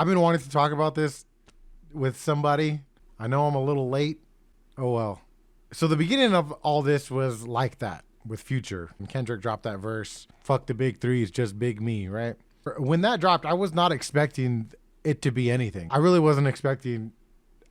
I've been wanting to talk about this with somebody. I know I'm a little late. Oh well. So the beginning of all this was like that with Future. And Kendrick dropped that verse, fuck the big three, it's just big me, right? When that dropped, I was not expecting it to be anything. I really wasn't expecting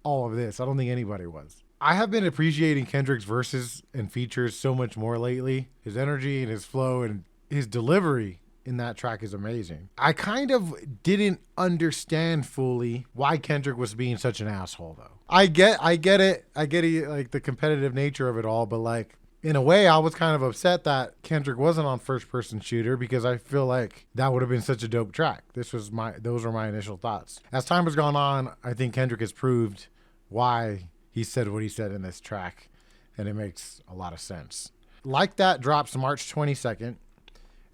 all of this. I don't think anybody was. I have been appreciating Kendrick's verses and features so much more lately. His energy and his flow and his delivery in that track is amazing. I kind of didn't understand fully why Kendrick was being such an asshole though. I get it. I get it, like the competitive nature of it all, but like in a way I was kind of upset that Kendrick wasn't on first person shooter because I feel like that would have been such a dope track. Those were my initial thoughts. As time has gone on, I think Kendrick has proved why he said what he said in this track, and it makes a lot of sense. Like That drops March 22nd,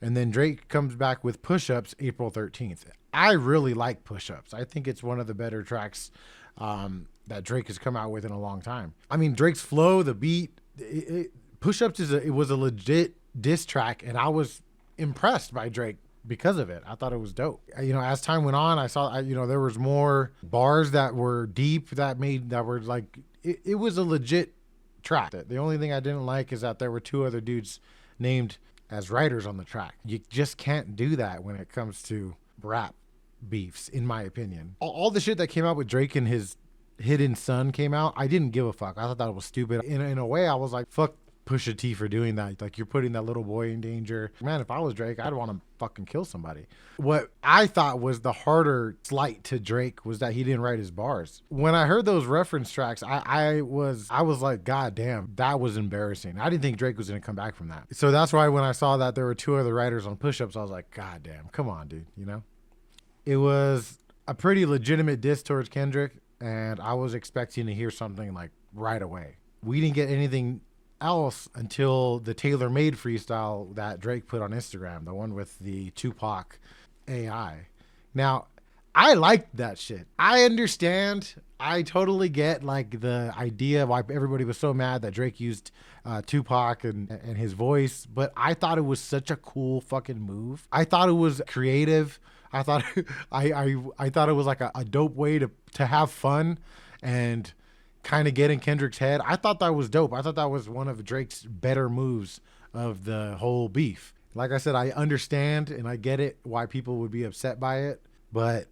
and then Drake comes back with Push Ups April 13th. I really like Push Ups. I think it's one of the better tracks that Drake has come out with in a long time. I mean, Drake's flow, the beat, Push Ups was a legit diss track, and I was impressed by Drake because of it. I thought it was dope. You know, as time went on, I saw, there was more bars that were deep that were like, it was a legit track. The only thing I didn't like is that there were two other dudes named as writers on the track. You just can't do that when it comes to rap beefs, in my opinion. All the shit that came out with Drake and his Hidden Son came out, I didn't give a fuck. I thought that was stupid. In a way, I was like, fuck Pusha T for doing that. Like, you're putting that little boy in danger. Man, if I was Drake, I'd want to fucking kill somebody. What I thought was the harder slight to Drake was that he didn't write his bars. When I heard those reference tracks, I was like, God damn, that was embarrassing. I didn't think Drake was going to come back from that. So that's why when I saw that there were two other writers on Push Ups, I was like, God damn, come on, dude, It was a pretty legitimate diss towards Kendrick, and I was expecting to hear something like right away. We didn't get anything else until the tailor-made freestyle that Drake put on Instagram, the one with the Tupac AI. Now, I liked that shit. I understand. I totally get like the idea why everybody was so mad that Drake used Tupac and his voice, but I thought it was such a cool fucking move. I thought it was creative. I thought I thought it was like a dope way to have fun and kind of get in Kendrick's head. I thought that was dope. I thought that was one of Drake's better moves of the whole beef. Like I said, I understand and I get it why people would be upset by it, but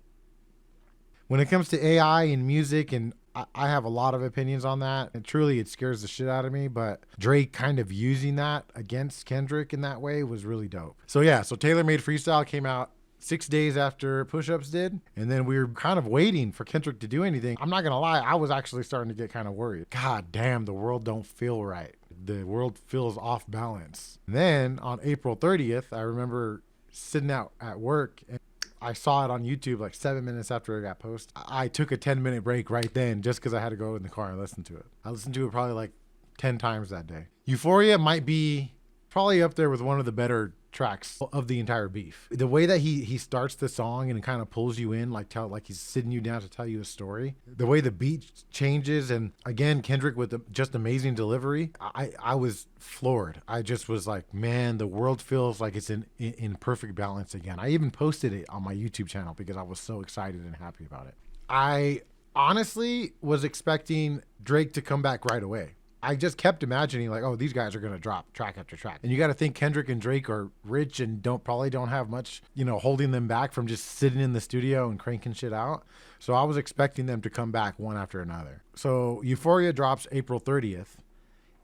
when it comes to AI and music, and I have a lot of opinions on that, and truly it scares the shit out of me, but Drake kind of using that against Kendrick in that way was really dope. So yeah, so Tailor-Made Freestyle came out 6 days after Push Ups did, and then we were kind of waiting for Kendrick to do anything. I'm not gonna lie, I was actually starting to get kind of worried. God damn, the world don't feel right. The world feels off balance. And then on April 30th, I remember sitting out at work and I saw it on YouTube like 7 minutes after it got posted. I took a 10-minute break right then just because I had to go in the car and listen to it. I listened to it probably like 10 times that day. Euphoria might be probably up there with one of the better tracks of the entire beef. The way that he starts the song and kind of pulls you in, like he's sitting you down to tell you a story. The way the beat changes, and again Kendrick with just amazing delivery. I was floored. I just was like, man, the world feels like it's in perfect balance again. I even posted it on my YouTube channel because I was so excited and happy about it. I honestly was expecting Drake to come back right away. I just kept imagining like, oh, these guys are going to drop track after track. And you got to think Kendrick and Drake are rich and probably don't have much, holding them back from just sitting in the studio and cranking shit out. So I was expecting them to come back one after another. So Euphoria drops April 30th.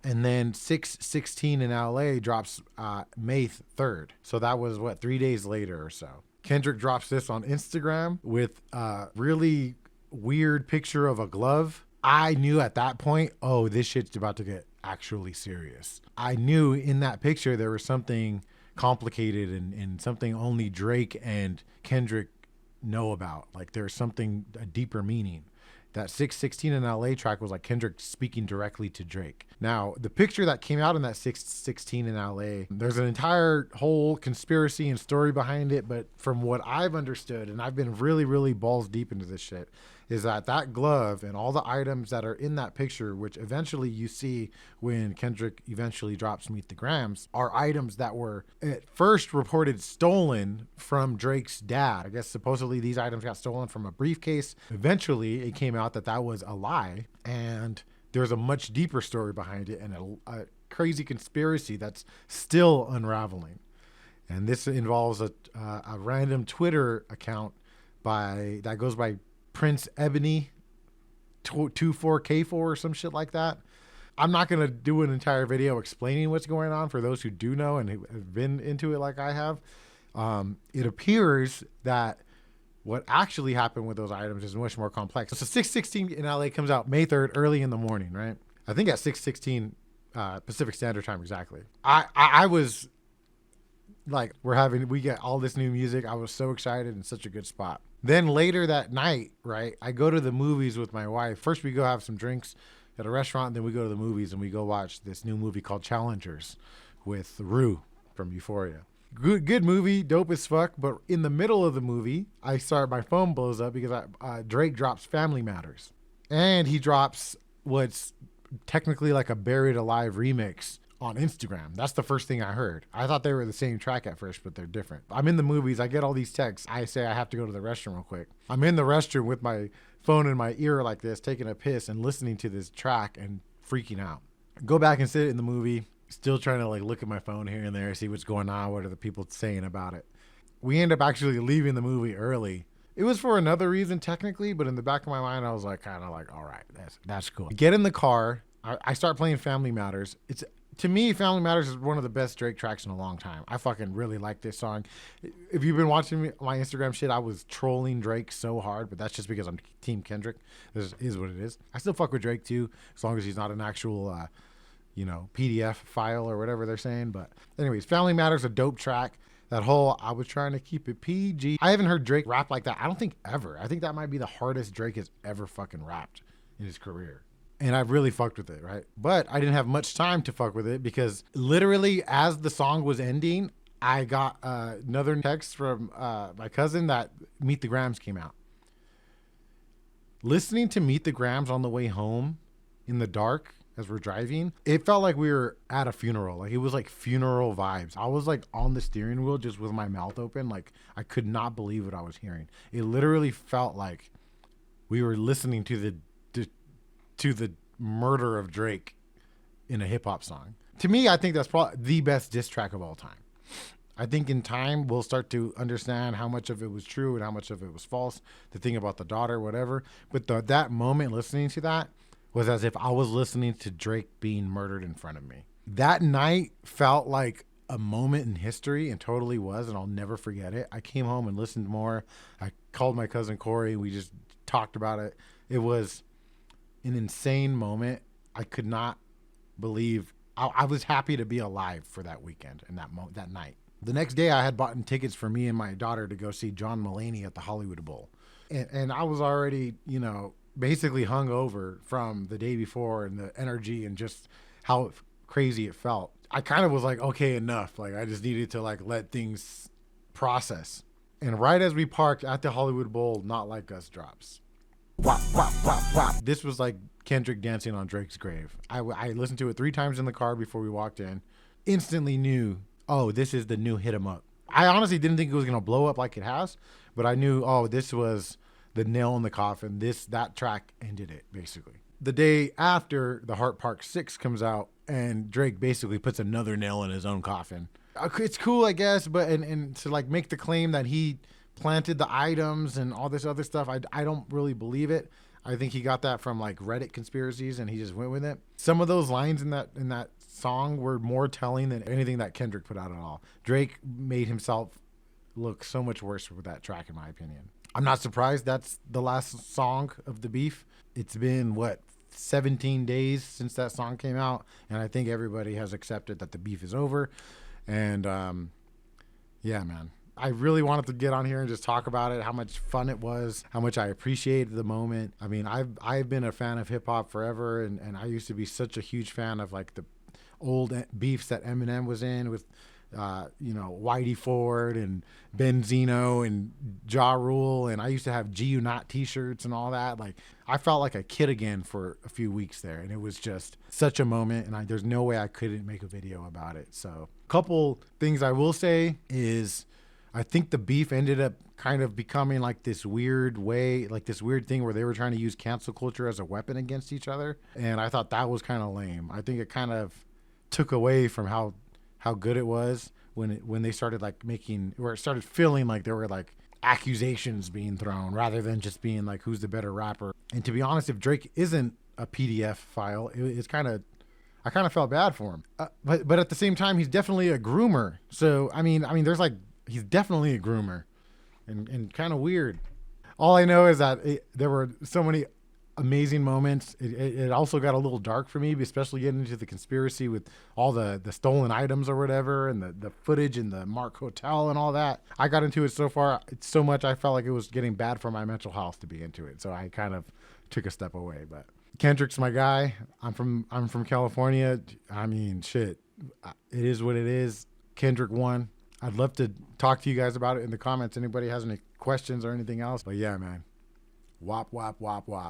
And then 616 in LA drops May 3rd. So that was 3 days later or so. Kendrick drops this on Instagram with a really weird picture of a glove. I knew at that point, oh, this shit's about to get actually serious. I knew in that picture there was something complicated and something only Drake and Kendrick know about. Like there's something, a deeper meaning. That 616 in LA track was like Kendrick speaking directly to Drake. Now, the picture that came out in that 616 in LA, there's an entire whole conspiracy and story behind it, but from what I've understood, and I've been really, really balls deep into this shit, is that that glove and all the items that are in that picture, which eventually you see when Kendrick eventually drops Meet the Grams, are items that were at first reported stolen from Drake's dad. I guess supposedly these items got stolen from a briefcase. Eventually it came out that that was a lie, and there's a much deeper story behind it and a crazy conspiracy that's still unraveling. And this involves a random Twitter account that goes by Prince Ebony 24K4 or some shit like that. I'm not going to do an entire video explaining what's going on for those who do know and have been into it like I have. It appears that what actually happened with those items is much more complex. So 616 in LA comes out May 3rd, early in the morning, right? I think at 6:16 Pacific Standard Time exactly. I was like, we get all this new music. I was so excited and such a good spot. Then later that night, right, I go to the movies with my wife. First we go have some drinks at a restaurant, then we go to the movies and we go watch this new movie called Challengers with Rue from Euphoria. Good movie, dope as fuck. But in the middle of the movie, my phone blows up because Drake drops Family Matters. And he drops what's technically like a Buried Alive remix on Instagram. That's the first thing I heard. I thought they were the same track at first, but they're different. I'm in the movies. I get all these texts. I say I have to go to the restroom real quick. I'm in the restroom with my phone in my ear like this, taking a piss and listening to this track and freaking out. Go back and sit in the movie, still trying to like look at my phone here and there, see what's going on. What are the people saying about it? We end up actually leaving the movie early. It was for another reason technically, but in the back of my mind, I was like, kind of like, all right, that's cool. Get in the car. I start playing Family Matters. To me, Family Matters is one of the best Drake tracks in a long time. I fucking really like this song. If you've been watching my Instagram shit, I was trolling Drake so hard, but that's just because I'm Team Kendrick. This is what it is. I still fuck with Drake too, as long as he's not an actual, PDF file or whatever they're saying. But anyways, Family Matters, a dope track. That whole, I was trying to keep it PG. I haven't heard Drake rap like that. I don't think ever. I think that might be the hardest Drake has ever fucking rapped in his career. And I've really fucked with it, right? But I didn't have much time to fuck with it because literally as the song was ending, I got another text from my cousin that Meet the Grams came out. Listening to Meet the Grams on the way home in the dark as we're driving, it felt like we were at a funeral. Like it was like funeral vibes. I was like on the steering wheel just with my mouth open. Like I could not believe what I was hearing. It literally felt like we were listening to the murder of Drake in a hip hop song. To me, I think that's probably the best diss track of all time. I think in time we'll start to understand how much of it was true and how much of it was false. The thing about the daughter, whatever. But that moment listening to that was as if I was listening to Drake being murdered in front of me. That night felt like a moment in history and totally was, and I'll never forget it. I came home and listened more. I called my cousin Corey. We just talked about it. It was an insane moment. I could not believe. I was happy to be alive for that weekend and that night. The next day I had bought tickets for me and my daughter to go see John Mulaney at the Hollywood Bowl. And I was already, basically hungover from the day before and the energy and just how crazy it felt. I kind of was like, okay, enough. Like I just needed to like let things process. And right as we parked at the Hollywood Bowl, Not Like Us drops. Wop, wop, wop, wop. This was like Kendrick dancing on Drake's grave. I listened to it 3 times in the car before we walked in. Instantly knew, oh, this is the new Hit 'Em Up. I honestly didn't think it was going to blow up like it has, but I knew, oh, this was the nail in the coffin. That track ended it, basically. The day after, the Heart Park 6 comes out, and Drake basically puts another nail in his own coffin. It's cool, I guess, but and to like make the claim that he planted the items and all this other stuff, I don't really believe it. I think he got that from like Reddit conspiracies and he just went with it. Some of those lines in that song were more telling than anything that Kendrick put out at all. Drake made himself look so much worse with that track, in my opinion. I'm not surprised that's the last song of the beef. It's been 17 days since that song came out, and I think everybody has accepted that the beef is over. And yeah, man, I really wanted to get on here and just talk about it, how much fun it was, how much I appreciated the moment. I mean, I've been a fan of hip hop forever, and I used to be such a huge fan of like the old beefs that Eminem was in with Whitey Ford and Benzino and Ja Rule. And I used to have G Not t-shirts and all that. Like, I felt like a kid again for a few weeks there. And it was just such a moment. And there's no way I couldn't make a video about it. So a couple things I will say is I think the beef ended up kind of becoming like this weird thing where they were trying to use cancel culture as a weapon against each other. And I thought that was kind of lame. I think it kind of took away from how good it was when they started like making, where it started feeling like there were like accusations being thrown rather than just being like, who's the better rapper. And to be honest, if Drake isn't a PDF file, it's kind of, I kind of felt bad for him. But at the same time, he's definitely a groomer. So, I mean, there's like, he's definitely a groomer and kind of weird. All I know is that there were so many amazing moments. It also got a little dark for me, especially getting into the conspiracy with all the stolen items or whatever, and the footage in the Mark Hotel and all that. I got into it so much I felt like it was getting bad for my mental health to be into it. So I kind of took a step away. But Kendrick's my guy. I'm from California. I mean, shit. It is what it is. Kendrick won. I'd love to talk to you guys about it in the comments. Anybody has any questions or anything else? But yeah, man. Wop, wop, wop, wop.